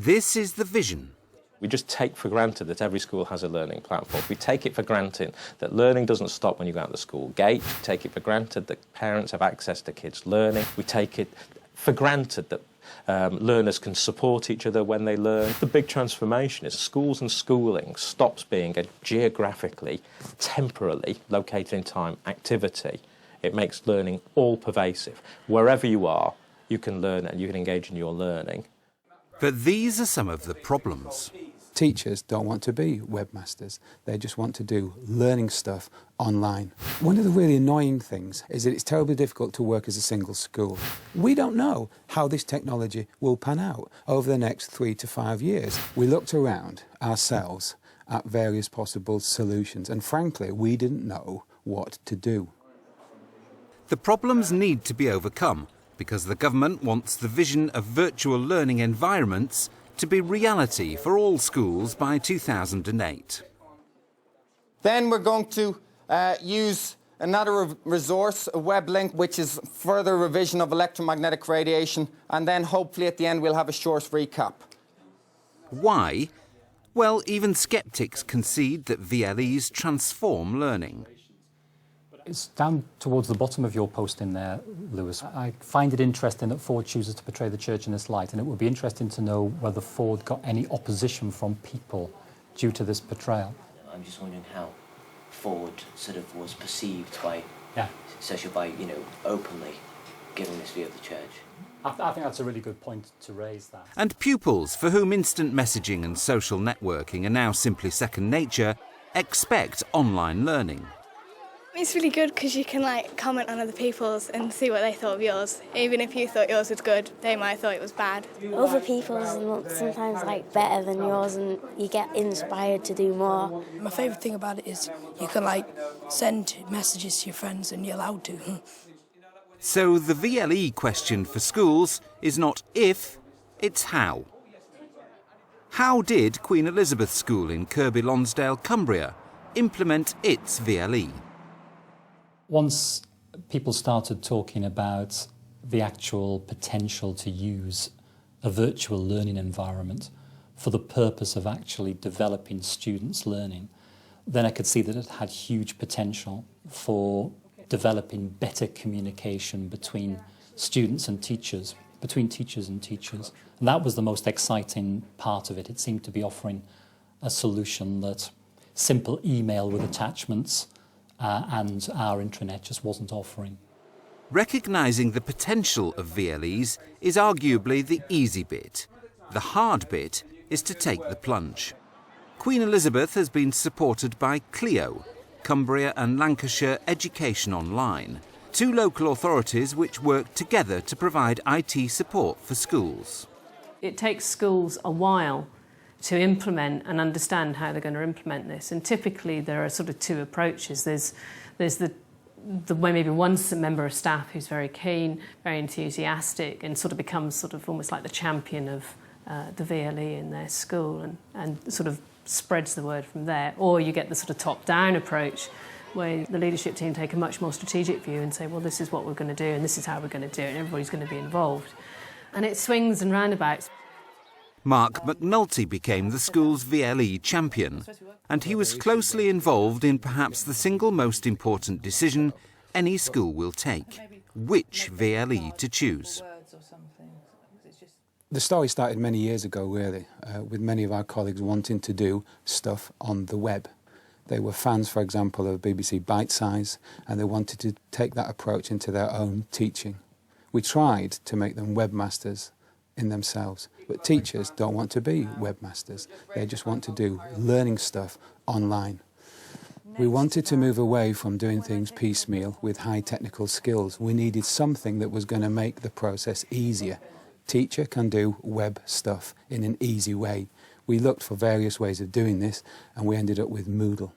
This is the vision. We just take for granted that every school has a learning platform. We take it for granted that learning doesn't stop when you go out the school gate. We take it for granted that parents have access to kids' learning. We take it for granted that learners can support each other when they learn. The big transformation is schools and schooling stops being a geographically, temporally located in time activity. It makes learning all-pervasive. Wherever you are, you can learn and you can engage in your learning. But these are some of the problems. Teachers don't want to be webmasters. They just want to do learning stuff online. One of the really annoying things is that it's terribly difficult to work as a single school. We don't know how this technology will pan out over the next 3 to 5 years. We looked around ourselves at various possible solutions, and frankly, we didn't know what to do. The problems need to be overcome because the government wants the vision of virtual learning environments to be reality for all schools by 2008. Then we're going to use another resource, a web link, which is further revision of electromagnetic radiation, and then hopefully at the end we'll have a short recap. Why? Well, even sceptics concede that VLEs transform learning. It's down towards the bottom of your post in there, Lewis. I find it interesting that Ford chooses to portray the church in this light, and it would be interesting to know whether Ford got any opposition from people due to this portrayal. I'm just wondering how Ford sort of was perceived by, openly giving this view of the church. I think that's a really good point to raise that. And pupils, for whom instant messaging and social networking are now simply second nature, expect online learning. It's really good because you can comment on other people's and see what they thought of yours. Even if you thought yours was good, they might have thought it was bad. Other people's are sometimes better than yours, and you get inspired to do more. My favourite thing about it is you can send messages to your friends and you're allowed to. So the VLE question for schools is not if, it's how. How did Queen Elizabeth School in Kirkby Lonsdale, Cumbria, implement its VLE? Once people started talking about the actual potential to use a virtual learning environment for the purpose of actually developing students' learning, then I could see that it had huge potential for developing better communication between students and teachers, between teachers and teachers. And that was the most exciting part of it. It seemed to be offering a solution that simple email with attachments and our intranet just wasn't offering. Recognising the potential of VLEs is arguably the easy bit. The hard bit is to take the plunge. Queen Elizabeth has been supported by Clio, Cumbria and Lancashire Education Online, two local authorities which work together to provide IT support for schools. It takes schools a while to implement and understand how they're going to implement this. And typically there are sort of two approaches. There's the way maybe one member of staff who's very keen, very enthusiastic, and sort of becomes sort of almost like the champion of the VLE in their school and sort of spreads the word from there. Or you get the sort of top-down approach where the leadership team take a much more strategic view and say, well, this is what we're going to do and this is how we're going to do it, and everybody's going to be involved. And it swings and roundabouts. Mark McNulty became the school's VLE champion, and he was closely involved in perhaps the single most important decision any school will take: which VLE to choose. The story started many years ago, really, with many of our colleagues wanting to do stuff on the web. They were fans, for example, of BBC Bite Size, and they wanted to take that approach into their own teaching. We tried to make them webmasters in themselves, but teachers don't want to be webmasters. They just want to do learning stuff online. We wanted to move away from doing things piecemeal with high technical skills. We needed something that was going to make the process easier. Teacher can do web stuff in an easy way. We looked for various ways of doing this, and we ended up with Moodle.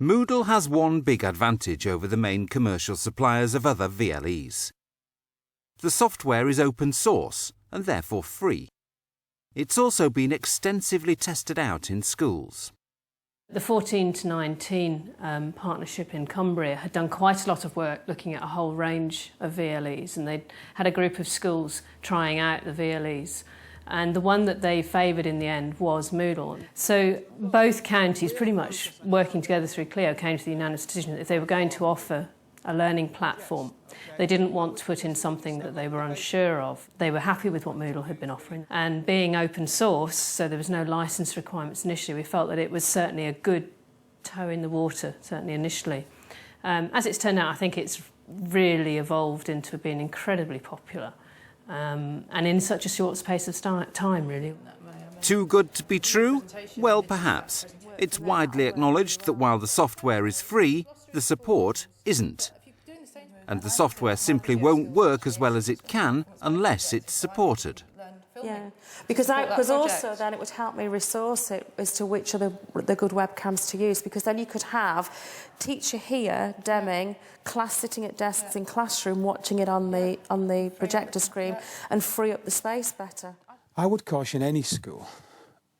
Moodle has one big advantage over the main commercial suppliers of other VLEs. The software is open source and therefore free. It's also been extensively tested out in schools. The 14 to 19 partnership in Cumbria had done quite a lot of work looking at a whole range of VLEs, and they'd had a group of schools trying out the VLEs. And the one that they favoured in the end was Moodle. So both counties pretty much working together through Clio came to the unanimous decision that if they were going to offer a learning platform, they didn't want to put in something that they were unsure of. They were happy with what Moodle had been offering. And being open source, so there was no licence requirements initially, we felt that it was certainly a good toe in the water, certainly initially. As it's turned out, I think it's really evolved into being incredibly popular. And in such a short space of time, really. Too good to be true? Well, perhaps. It's widely acknowledged that while the software is free, the support isn't. And the software simply won't work as well as it can unless it's supported. Yeah, because also then it would help me resource it as to which are the good webcams to use, because then you could have teacher here demming, class sitting at desks in classroom watching it on the projector screen and free up the space better. I would caution any school,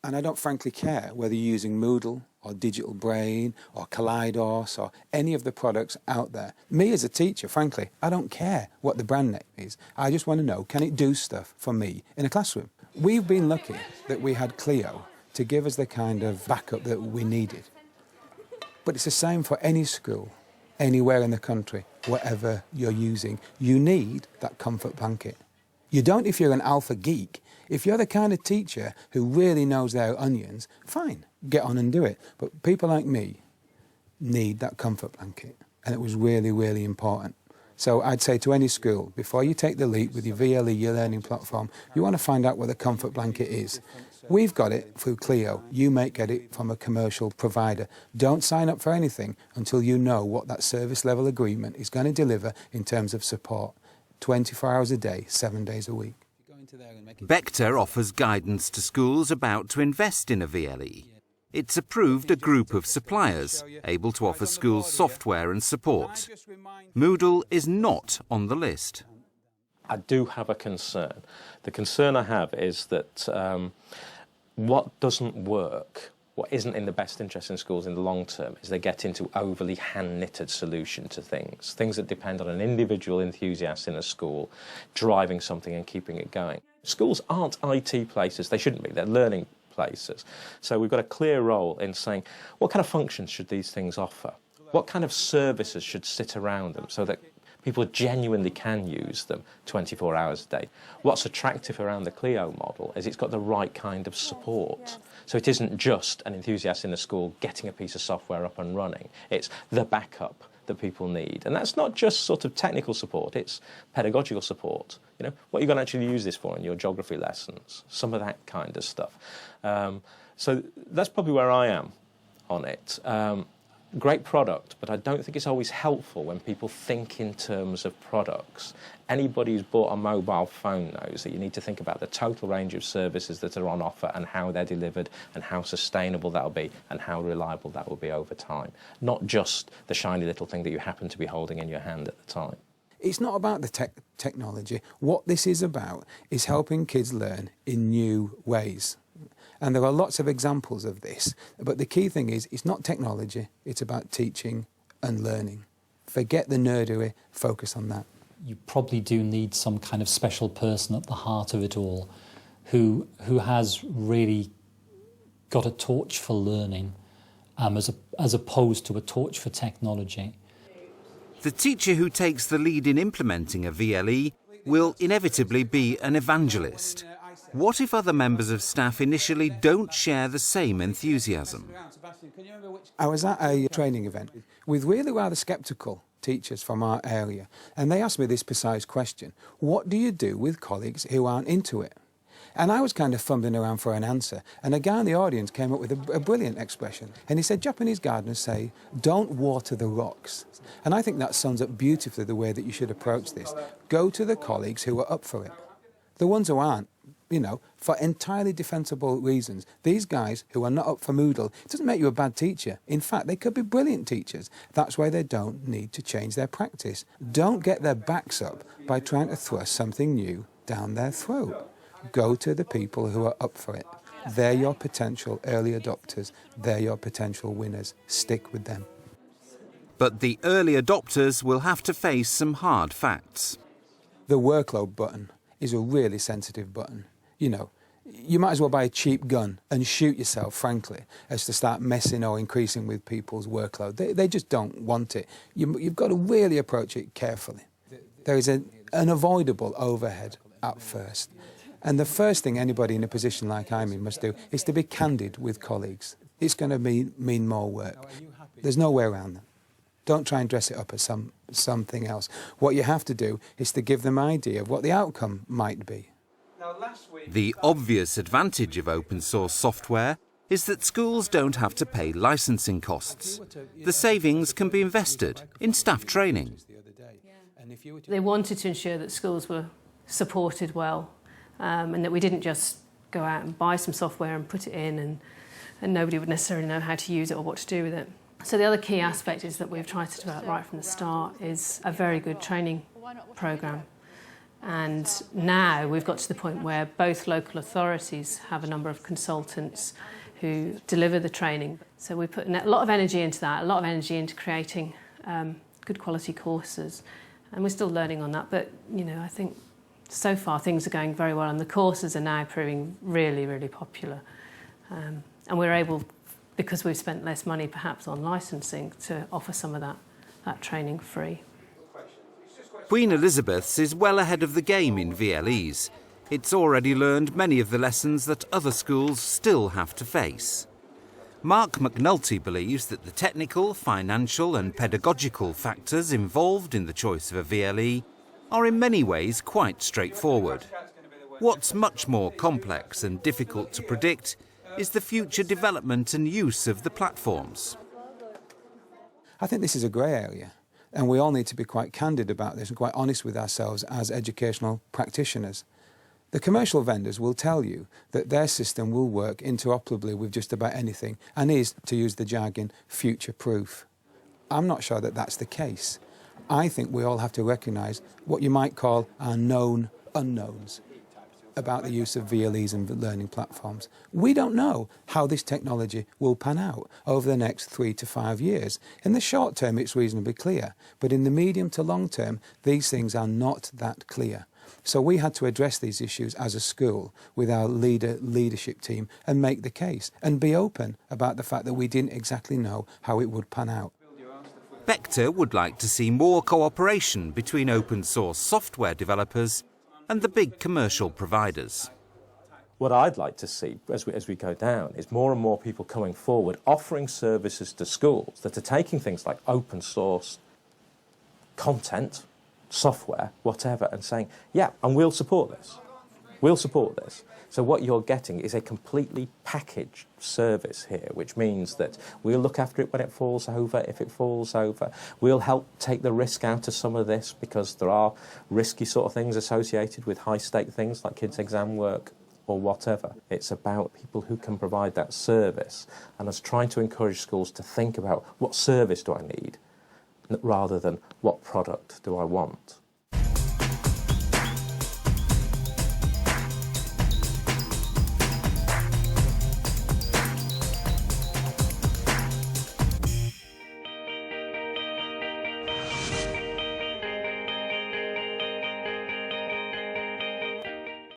and I don't frankly care whether you're using Moodle or Digital Brain or Kaleidos or any of the products out there. Me as a teacher, frankly, I don't care what the brand name is. I just want to know, can it do stuff for me in a classroom? We've been lucky that we had Clio to give us the kind of backup that we needed. But it's the same for any school, anywhere in the country, whatever you're using. You need that comfort blanket. You don't if you're an alpha geek. If you're the kind of teacher who really knows their onions, fine, get on and do it. But people like me need that comfort blanket, and it was really, really important. So I'd say to any school, before you take the leap with your VLE, your learning platform, you want to find out what the comfort blanket is. We've got it through Clio. You might get it from a commercial provider. Don't sign up for anything until you know what that service level agreement is going to deliver in terms of support. 24 hours a day, 7 days a week. Bector offers guidance to schools about to invest in a VLE. It's approved a group of suppliers able to offer schools software and support. Moodle is not on the list. I do have a concern. The concern I have is that what doesn't work, what isn't in the best interest in schools in the long term, is they get into overly hand-knitted solution to things that depend on an individual enthusiast in a school driving something and keeping it going. Schools aren't IT places, they shouldn't be, they're learning places. So we've got a clear role in saying, what kind of functions should these things offer? What kind of services should sit around them so that people genuinely can use them 24 hours a day? What's attractive around the Clio model is it's got the right kind of support. So it isn't just an enthusiast in the school getting a piece of software up and running. It's the backup that people need. And that's not just sort of technical support, it's pedagogical support. You know, what are you going to actually use this for in your geography lessons? Some of that kind of stuff. So that's probably where I am on it. Great product, but I don't think it's always helpful when people think in terms of products. Anybody who's bought a mobile phone knows that you need to think about the total range of services that are on offer and how they're delivered and how sustainable that'll be and how reliable that will be over time. Not just the shiny little thing that you happen to be holding in your hand at the time. It's not about the technology. What this is about is helping kids learn in new ways. And there are lots of examples of this. But the key thing is, it's not technology, it's about teaching and learning. Forget the nerdery, focus on that. You probably do need some kind of special person at the heart of it all who has really got a torch for learning as opposed to a torch for technology. The teacher who takes the lead in implementing a VLE will inevitably be an evangelist. What if other members of staff initially don't share the same enthusiasm? I was at a training event with really rather sceptical teachers from our area, and they asked me this precise question: what do you do with colleagues who aren't into it? And I was kind of fumbling around for an answer, and a guy in the audience came up with a brilliant expression, and he said, Japanese gardeners say, don't water the rocks. And I think that sums up beautifully the way that you should approach this. Go to the colleagues who are up for it. The ones who aren't, you know, for entirely defensible reasons. These guys who are not up for Moodle, it doesn't make you a bad teacher. In fact, they could be brilliant teachers. That's why they don't need to change their practice. Don't get their backs up by trying to thrust something new down their throat. Go to the people who are up for it. They're your potential early adopters. They're your potential winners. Stick with them. But the early adopters will have to face some hard facts. The workload button is a really sensitive button. You know, You might as well buy a cheap gun and shoot yourself, frankly, as to start messing or increasing with people's workload. They just don't want it. You've got to really approach it carefully. There is an unavoidable overhead at first. And the first thing anybody in a position like I'm in must do is to be candid with colleagues. It's going to mean more work. There's no way around that. Don't try and dress it up as something else. What you have to do is to give them an idea of what the outcome might be. The obvious advantage of open source software is that schools don't have to pay licensing costs. The savings can be invested in staff training. They wanted to ensure that schools were supported well, and that we didn't just go out and buy some software and put it in and nobody would necessarily know how to use it or what to do with it. So the other key aspect is that we've tried to develop right from the start is a very good training programme. And now we've got to the point where both local authorities have a number of consultants who deliver the training. So we put a lot of energy into that, a lot of energy into creating good quality courses. And we're still learning on that, but you know, I think so far things are going very well and the courses are now proving really, really popular. And we're able, because we've spent less money perhaps on licensing, to offer some of that training free. Queen Elizabeth's is well ahead of the game in VLEs. It's already learned many of the lessons that other schools still have to face. Mark McNulty believes that the technical, financial and pedagogical factors involved in the choice of a VLE are in many ways quite straightforward. What's much more complex and difficult to predict is the future development and use of the platforms. I think this is a grey area. And we all need to be quite candid about this and quite honest with ourselves as educational practitioners. The commercial vendors will tell you that their system will work interoperably with just about anything and is, to use the jargon, future-proof. I'm not sure that that's the case. I think we all have to recognise what you might call our known unknowns about the use of VLEs and learning platforms. We don't know how this technology will pan out over the next 3 to 5 years. In the short term, it's reasonably clear, but in the medium to long term, these things are not that clear. So we had to address these issues as a school with our leadership team and make the case and be open about the fact that we didn't exactly know how it would pan out. Vector would like to see more cooperation between open source software developers and the big commercial providers. What I'd like to see as we go down is more and more people coming forward offering services to schools that are taking things like open source content, software, whatever, and saying, yeah, and we'll support this. We'll support this. So what you're getting is a completely packaged service here, which means that we'll look after it when it falls over, if it falls over. We'll help take the risk out of some of this because there are risky sort of things associated with high-stake things like kids' exam work or whatever. It's about people who can provide that service and us trying to encourage schools to think about what service do I need rather than what product do I want.